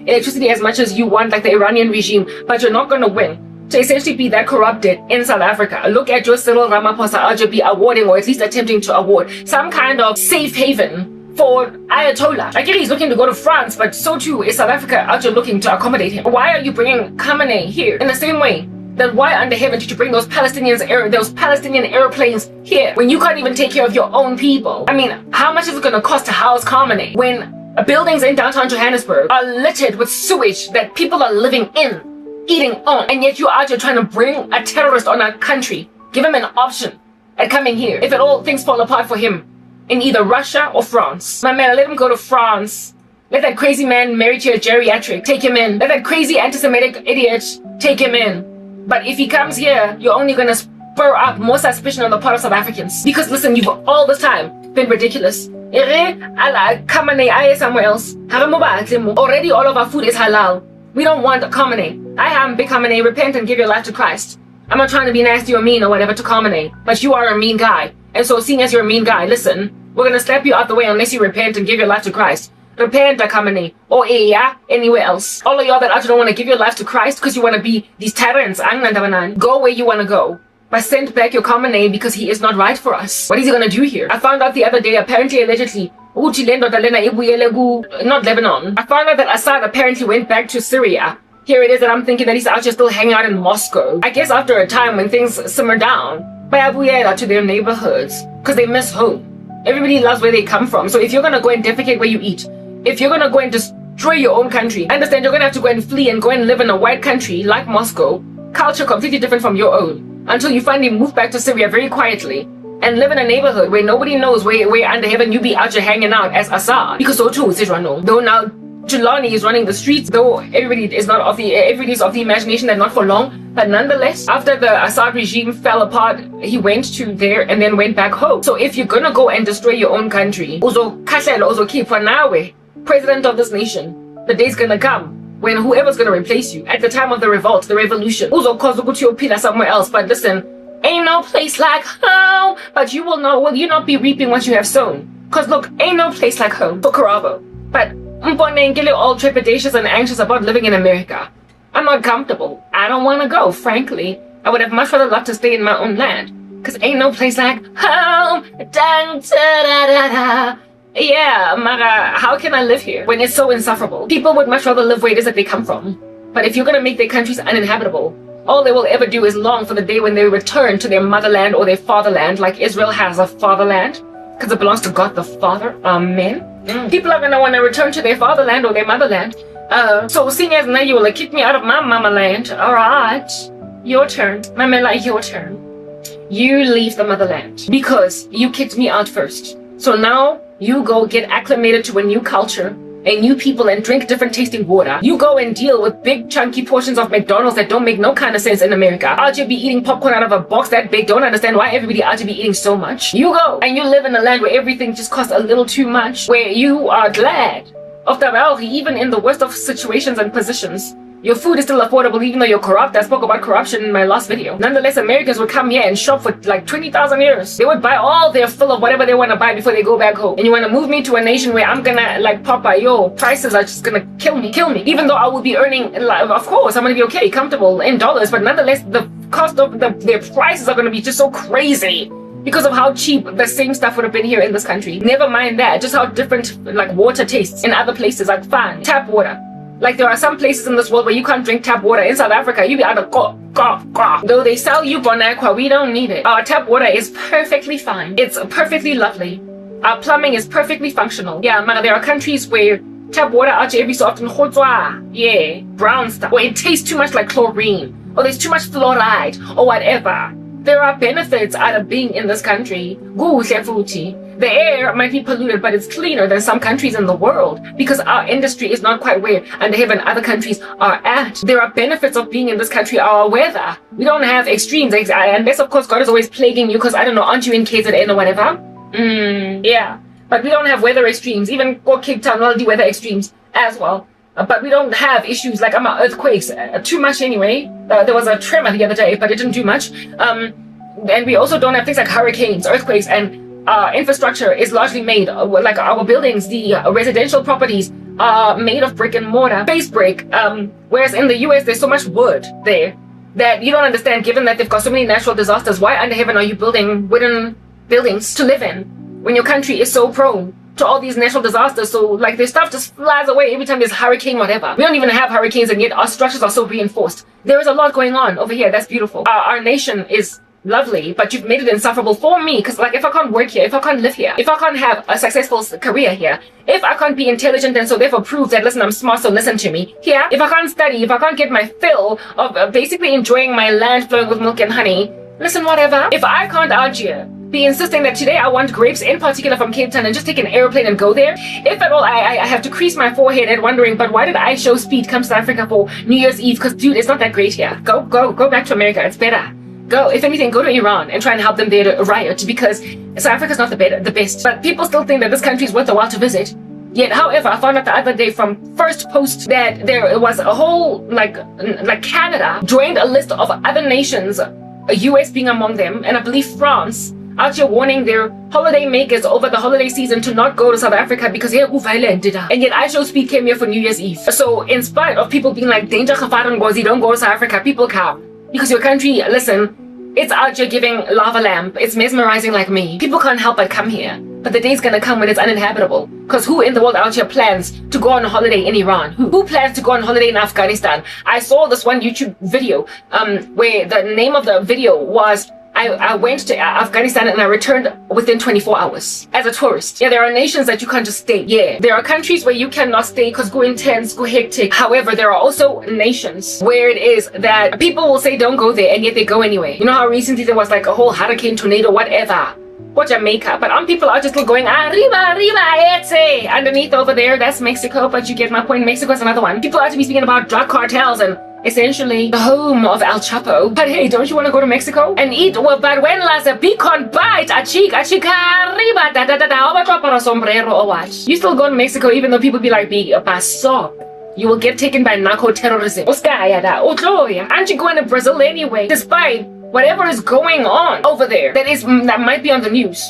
electricity as much as you want, like the Iranian regime, but you're not going to win to essentially be that corrupted in South Africa. Look at your Cyril Ramaphosa be awarding, or at least attempting to award, some kind of safe haven for Ayatollah. Like, he's looking to go to France, but so too is South Africa out here looking to accommodate him. Why are you bringing Khamenei here in the same way that why under heaven did you bring those Palestinian airplanes here when you can't even take care of your own people? I mean, how much is it going to cost to house Khamenei when Buildings in downtown Johannesburg are littered with sewage that people are living in, eating on, and yet you are just trying to bring a terrorist on our country. Give him an option at coming here. If at all things fall apart for him in either Russia or France. My man, let him go to France. Let that crazy man married to a geriatric take him in. Let that crazy anti-Semitic idiot take him in. But if he comes here, you're only gonna spur up more suspicion on the part of South Africans. Because listen, you've all this time been ridiculous. Somewhere else. Already all of our food is halal. We don't want Kamane. I am big Kamane, repent and give your life to Christ. I'm not trying to be nasty or mean or whatever to Kamane, but you are a mean guy. And so seeing as you're a mean guy, listen, we're gonna slap you out the way unless you repent and give your life to Christ. Repent, Kamane, or anywhere else. All of y'all that actually don't want to give your life to Christ because you want to be these tyrants, go where you want to go. But send back your common name because he is not right for us. What is he gonna do here? I found out the other day, apparently, allegedly, not Lebanon. I found out that Assad apparently went back to Syria. Here it is that I'm thinking that he's out here still hanging out in Moscow. I guess after a time when things simmer down, to their neighborhoods because they miss home. Everybody loves where they come from. So if you're gonna go and defecate where you eat, if you're gonna go and destroy your own country, understand you're gonna have to go and flee and go and live in a white country like Moscow, culture completely different from your own, until you finally move back to Syria very quietly and live in a neighborhood where nobody knows where under heaven you be out here hanging out as Assad. Because so too is Israel. Though now Jelani is running the streets, though everybody's of the imagination that not for long, but nonetheless, after the Assad regime fell apart, he went to there and then went back home. So if you're gonna go and destroy your own country, keep for now, president of this nation, the day's gonna come when whoever's gonna replace you at the time of the revolt, the revolution, somewhere else. But listen, ain't no place like home. But you will not be reaping what you have sown. Cause look, ain't no place like home for Karabo. But all trepidatious and anxious about living in America. I'm not comfortable. I don't want to go, frankly. I would have much rather loved to stay in my own land. Cause ain't no place like home. Yeah, Mara, how can I live here when it's so insufferable? People would much rather live where it is that they come from. But if you're gonna make their countries uninhabitable, all they will ever do is long for the day when they return to their motherland or their fatherland, like Israel has a fatherland, because it belongs to God the Father. Amen. People are gonna want to return to their fatherland or their motherland. So seeing as now you will kick me out of my mama land, alright, your turn. Mamela, your turn. You leave the motherland because you kicked me out first. So now you go get acclimated to a new culture, a new people, and drink different tasting water. You go and deal with big chunky portions of McDonald's that don't make no kind of sense in America. I'll just be eating popcorn out of a box that big. Don't understand why everybody ought to be eating so much. You go and you live in a land where everything just costs a little too much, where you are glad of the even in the worst of situations and positions. Your food is still affordable even though you're corrupt. I spoke about corruption in my last video. Nonetheless, Americans would come here and shop for like 20,000 euros. They would buy all their fill of whatever they want to buy before they go back home. And you want to move me to a nation where I'm gonna like Papa, prices are just gonna kill me. Even though I will be earning, of course, I'm gonna be okay, comfortable in dollars, but nonetheless, the cost of their prices are gonna be just so crazy because of how cheap the same stuff would have been here in this country. Never mind that, just how different like water tastes in other places, like fine, tap water. Like there are some places in this world where you can't drink tap water. In South Africa, you be out of go. Though they sell you Bonaqua, we don't need it. Our tap water is perfectly fine. It's perfectly lovely. Our plumbing is perfectly functional. Yeah, man, there are countries where tap water out every so often, yeah, brown stuff. Or it tastes too much like chlorine. Or there's too much fluoride or whatever. There are benefits out of being in this country. The air might be polluted, but it's cleaner than some countries in the world because our industry is not quite where under heaven other countries are at. There are benefits of being in this country. Our weather, we don't have extremes, unless of course God is always plaguing you because I don't know, aren't you in KZN or whatever? Yeah, but we don't have weather extremes. Even Cape Town will do weather extremes as well. But we don't have issues like earthquakes, too much anyway. There was a tremor the other day, but it didn't do much. And we also don't have things like hurricanes, earthquakes, and infrastructure is largely made, like our buildings, the residential properties are made of brick and mortar, base brick. Whereas in the US, there's so much wood there that you don't understand, given that they've got so many natural disasters. Why under heaven are you building wooden buildings to live in when your country is so prone to all these natural disasters? So like their stuff just flies away every time there's a hurricane, whatever. We don't even have hurricanes, and yet our structures are so reinforced. There is a lot going on over here. That's beautiful. Our nation is lovely, but you've made it insufferable for me. Because like, if I can't work here, if I can't live here, if I can't have a successful career here, if I can't be intelligent and so therefore prove that, listen, I'm smart, so listen to me here, if I can't study, if I can't get my fill of basically enjoying my land flowing with milk and honey, listen, whatever. If I can't out here be insisting that today I want grapes in particular from Cape Town and just take an airplane and go there, if at all I have to crease my forehead and wondering, but why did I show speed come to South Africa for New Year's Eve? Because dude, it's not that great here. Go back to America. It's better. Go, if anything, go to Iran and try and help them there to riot, because South Africa's not the best. But people still think that this country is worth a while to visit. Yet, however, I found out the other day from First Post that there was a whole, like Canada joined a list of other nations, US being among them, and I believe France, out here warning their holiday makers over the holiday season to not go to South Africa because here violent. And yet I Show Speed came here for New Year's Eve. So in spite of people being like, danger, gevaar and gozi, don't go to South Africa, people come. Because your country, listen, it's out here giving lava lamp. It's mesmerizing like me. People can't help but come here. But the day's gonna come when it's uninhabitable. Because who in the world out here plans to go on a holiday in Iran? Who plans to go on holiday in Afghanistan? I saw this one YouTube video where the name of the video was, I went to Afghanistan and I returned within 24 hours as a tourist. Yeah, there are nations that you can't just stay. Yeah, there are countries where you cannot stay because go intense, go hectic. However, there are also nations where it is that people will say don't go there and yet they go anyway. You know how recently there was like a whole hurricane, tornado, whatever. Or Jamaica, but people are just still going arriba, ete. Underneath over there, that's Mexico, but you get my point. Mexico is another one. People are to be speaking about drug cartels and essentially the home of El Chapo. But hey, don't you want to go to Mexico and eat? Well, but when las a pecan bite, a chica arriba, da sombrero or what? You still go to Mexico even though people be like, paso. You will get taken by narco terrorism. Aren't you going to Brazil anyway? Despite whatever is going on over there that might be on the news.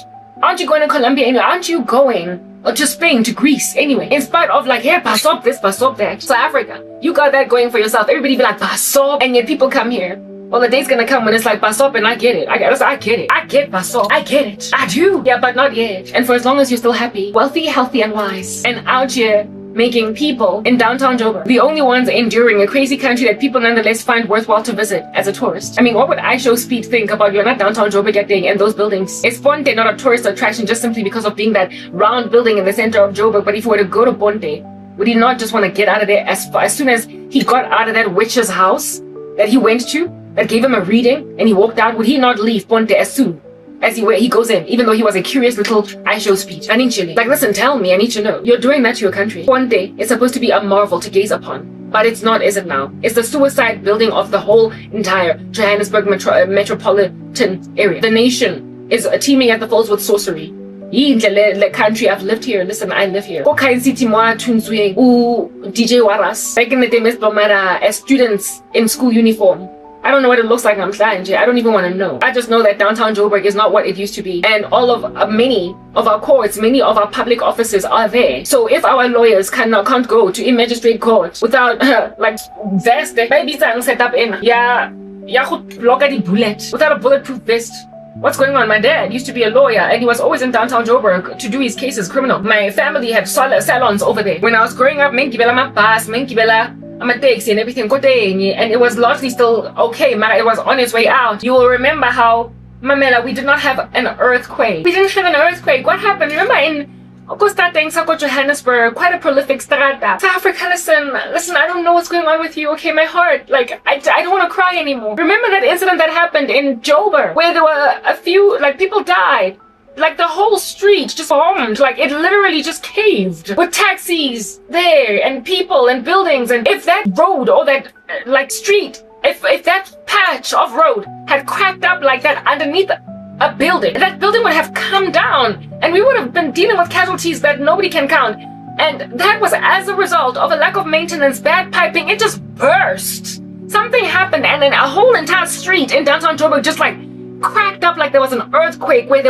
Aren't you going to Colombia anyway? Aren't you going to Spain, to Greece anyway? In spite of like, hey, pass up this, pass up that. South Africa, you got that going for yourself. Everybody be like, pass up, and yet people come here. Well, the day's gonna come when it's like, pass up, and I get it. I get it. I get pass up. I get it. I do. Yeah, but not yet. And for as long as you're still happy, wealthy, healthy, and wise, and out here making people in downtown Joburg the only ones enduring a crazy country that people nonetheless find worthwhile to visit as a tourist. I mean, what would I Show Speed think about you're not downtown Joburg yet and those buildings? It's Ponte, not a tourist attraction just simply because of being that round building in the center of Joburg. But if he were to go to Ponte, would he not just want to get out of there as soon as he got out of that witch's house that he went to, that gave him a reading, and he walked out? Would he not leave Ponte as soon as he goes in, even though he was a curious little I Show Speed? I need chili. Like, listen, tell me, I need to know. You're doing that to your country. One day, it's supposed to be a marvel to gaze upon. But it's not, is it now? It's the suicide building of the whole entire Johannesburg metropolitan area. The nation is teeming at the falls with sorcery. The country, I've lived here. Listen, I live here. DJ Waras. Back in the day, as students in school uniform. I don't know what it looks like. I don't even want to know. I just know that downtown Joburg is not what it used to be. And all of many of our courts, many of our public offices are there. So if our lawyers can't go to a magistrate court without like vest, maybe set up in bullet, without a bulletproof vest. What's going on? My dad used to be a lawyer and he was always in downtown Joburg to do his cases criminal. My family had salons over there. When I was growing up, I'm a taxi and everything, and it was largely still okay, it was on its way out. You will remember how, Mamela, we did not have an earthquake. We didn't have an earthquake. What happened? Remember in Johannesburg, quite a prolific strata. South Africa, listen, I don't know what's going on with you, okay? My heart, like, I don't want to cry anymore. Remember that incident that happened in Joburg, where there were a few, like, people died. Like the whole street just bombed, like it literally just caved with taxis there and people and buildings. And if that road or that like street, if that patch of road had cracked up like that underneath a building, that building would have come down and we would have been dealing with casualties that nobody can count. And that was as a result of a lack of maintenance, bad piping. It just burst. Something happened and then a whole entire street in downtown Joburg just like cracked up like there was an earthquake where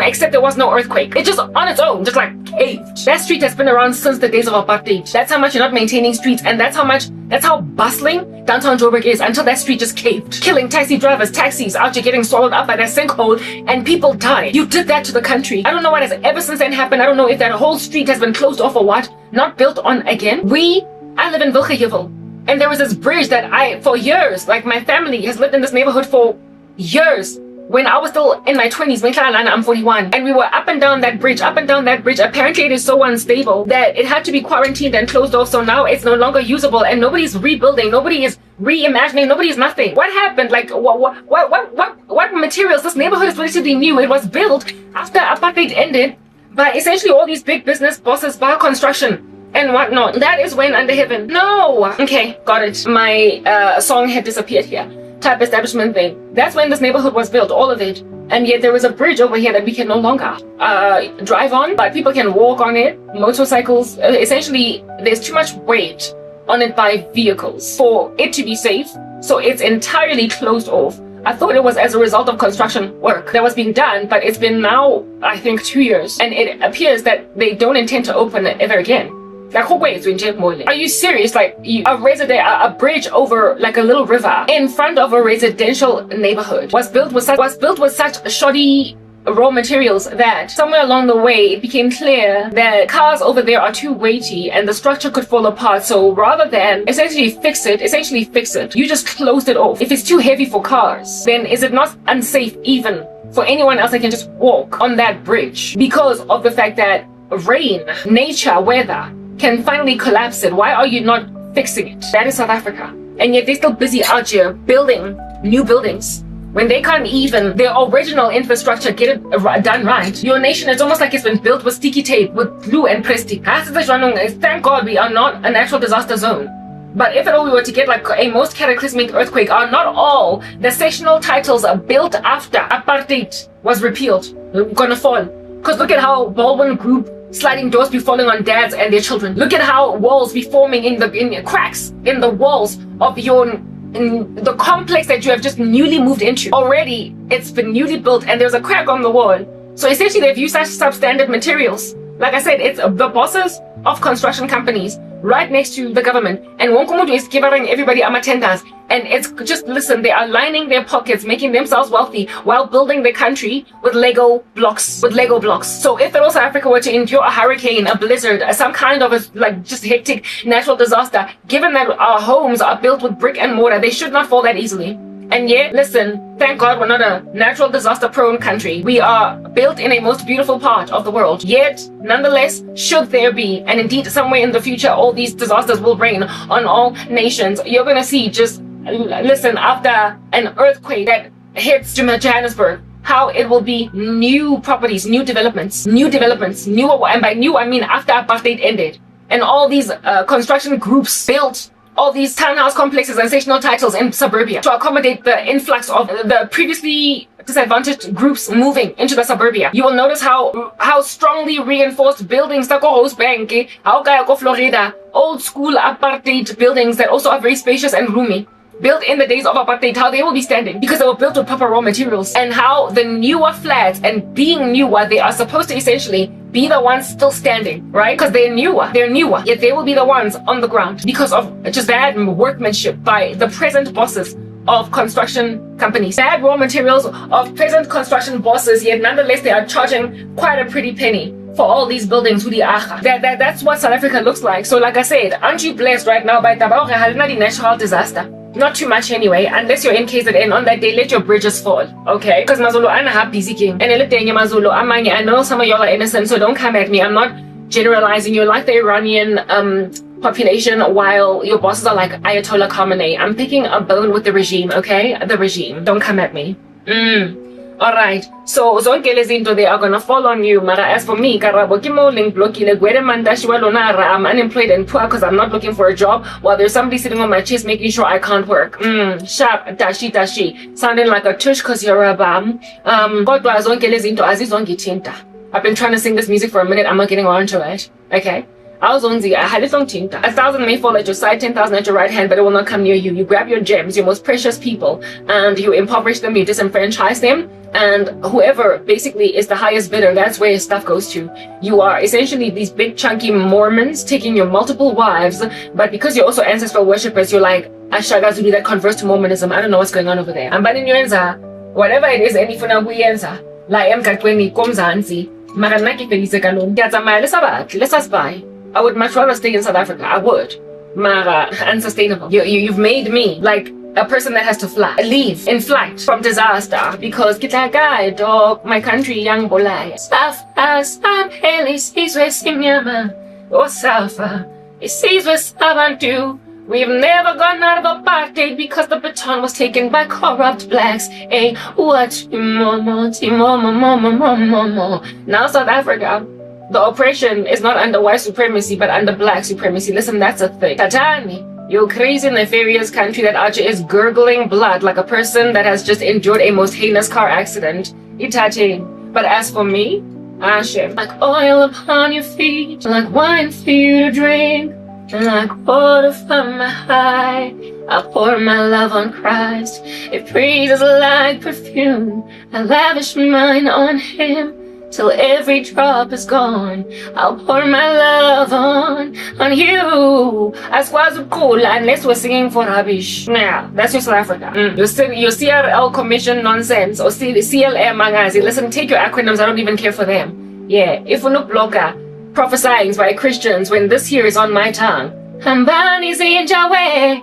except there was no earthquake. It just on its own, just like caved. That street has been around since the days of apartheid. That's how much you're not maintaining streets, and that's how bustling downtown Joburg is until that street just caved. Killing taxi drivers, taxis out here getting swallowed up by that sinkhole, and people died. You did that to the country. I don't know what has ever since then happened. I don't know if that whole street has been closed off or what, not built on again. I live in Wilgehevel, and there was this bridge that for years, like my family has lived in this neighborhood for years. when I was still in my 20s, I'm 41, and we were up and down that bridge. Apparently it is so unstable that it had to be quarantined and closed off, so now it's no longer usable, and nobody's rebuilding, nobody is reimagining, nobody's nothing. What happened? Like, what materials? This neighborhood is relatively new. It was built after apartheid ended by essentially all these big business bosses, bar construction and whatnot. That is when Under Heaven. No. Okay, got it. My song had disappeared here. Type establishment thing. That's when this neighborhood was built, all of it. And yet there is a bridge over here that we can no longer drive on, but people can walk on it. Motorcycles, essentially there's too much weight on it by vehicles for it to be safe. So it's entirely closed off. I thought it was as a result of construction work that was being done, but it's been now, I think, 2 years. And it appears that they don't intend to open it ever again. Are you serious? Like a bridge over like a little river in front of a residential neighborhood was built with such shoddy raw materials that somewhere along the way it became clear that cars over there are too weighty and the structure could fall apart. So rather than essentially fix it, you just closed it off. If it's too heavy for cars, then is it not unsafe even for anyone else that can just walk on that bridge because of the fact that rain, nature, weather can finally collapse it? Why are you not fixing it? That is South Africa. And yet they're still busy out here building new buildings when they can't even their original infrastructure get it done right. Your nation, it's almost like it's been built with sticky tape, with glue and plastic. Thank God we are not a natural disaster zone. But if at all we were to get like a most cataclysmic earthquake, are not all the sectional titles are built after apartheid was repealed gonna fall? Because look at how Baldwin Group sliding doors be falling on dads and their children. Look at how walls be forming in cracks in the walls of the complex that you have just newly moved into. Already it's been newly built and there's a crack on the wall. So essentially they've used such substandard materials. Like I said, it's the bosses of construction companies right next to the government, and Wonkomudu is giving everybody amatenders, and it's just, listen, they are lining their pockets, making themselves wealthy while building the country with Lego blocks. So if South Africa were to endure a hurricane, a blizzard, some kind of just hectic natural disaster, given that our homes are built with brick and mortar, they should not fall that easily. And yet, listen, thank God we're not a natural disaster prone country. We are built in a most beautiful part of the world. Yet, nonetheless, should there be, and indeed somewhere in the future, all these disasters will rain on all nations, you're going to see just, listen, after an earthquake that hits Johannesburg, how it will be new properties, new developments, and by new, I mean after apartheid ended. And all these construction groups built all these townhouse complexes and sectional titles in suburbia to accommodate the influx of the previously disadvantaged groups moving into the suburbia. You will notice how strongly reinforced buildings like Rosebank, Florida, old school apartheid buildings that also are very spacious and roomy, built in the days of apartheid, how they will be standing because they were built with proper raw materials, and how the newer flats, and being newer, they are supposed to essentially be the ones still standing, right? Because they're newer, yet they will be the ones on the ground because of just bad workmanship by the present bosses of construction companies. Bad raw materials of present construction bosses, yet nonetheless they are charging quite a pretty penny for all these buildings. That's what South Africa looks like. So like I said, aren't you blessed right now by the natural disaster? Not too much anyway, unless you're in KZN. On that day, let your bridges fall, okay? Because Mazulu, I'm a busy king. And Mazulu, I know some of y'all are innocent, so don't come at me. I'm not generalizing. You're like the Iranian population, while your bosses are like Ayatollah Khamenei. I'm picking a bone with the regime, okay? The regime. Don't come at me. Alright, so zonke lezinto they are gonna fall on you. Mara, as for me, karabo kimo link blokile gwede mandashiwa lonara. I'm unemployed and poor because I'm not looking for a job, while there's somebody sitting on my chest making sure I can't work. Sharp, dashi, sounding like a tush because you're a bum. Kodwa zonke lezinto azizongithinta. I've been trying to sing this music for a minute, I'm not getting around to it. Okay? A thousand may fall at your side, 10,000 at your right hand, but it will not come near you. You grab your gems, your most precious people, and you impoverish them, you disenfranchise them, and whoever basically is the highest bidder, that's where your stuff goes to. You are essentially these big chunky Mormons taking your multiple wives, but because you're also ancestral worshippers, you're like Ashaga Zulu that converts to Mormonism. I don't know what's going on over there. Whatever it is, anyfuna kuyenza la emgaqweni komzansi mara nna ke feditse ka lona. Ke a tsamaya le sabat, let's us buy. I would much rather stay in South Africa. I would. Mara, unsustainable. You've made me like a person that has to fly, leave in flight from disaster because kita guy dog my country young bolai. Stuff as I'm heli sees where sinyama or safa. It sees where savan do. We've never gone out of apartheid because the baton was taken by corrupt blacks. Hey, what? Now South Africa, the oppression is not under white supremacy but under black supremacy. Listen, that's a thing. Tatani, your crazy nefarious country that Archer is gurgling blood like a person that has just endured a most heinous car accident. Itate. But as for me, Ashe, like oil upon your feet, like wine for you to drink. And like water from my high, I pour my love on Christ. It breathes like perfume. I lavish mine on Him till every drop is gone. I'll pour my love on you. As was cool, unless we're singing for rubbish. Yeah, that's your South Africa. Your CRL commission nonsense or CLM magazi. Listen, take your acronyms. I don't even care for them. Yeah, if we're not blogger. Prophesying by Christians when this here is on my tongue. Hambani's in Yahweh.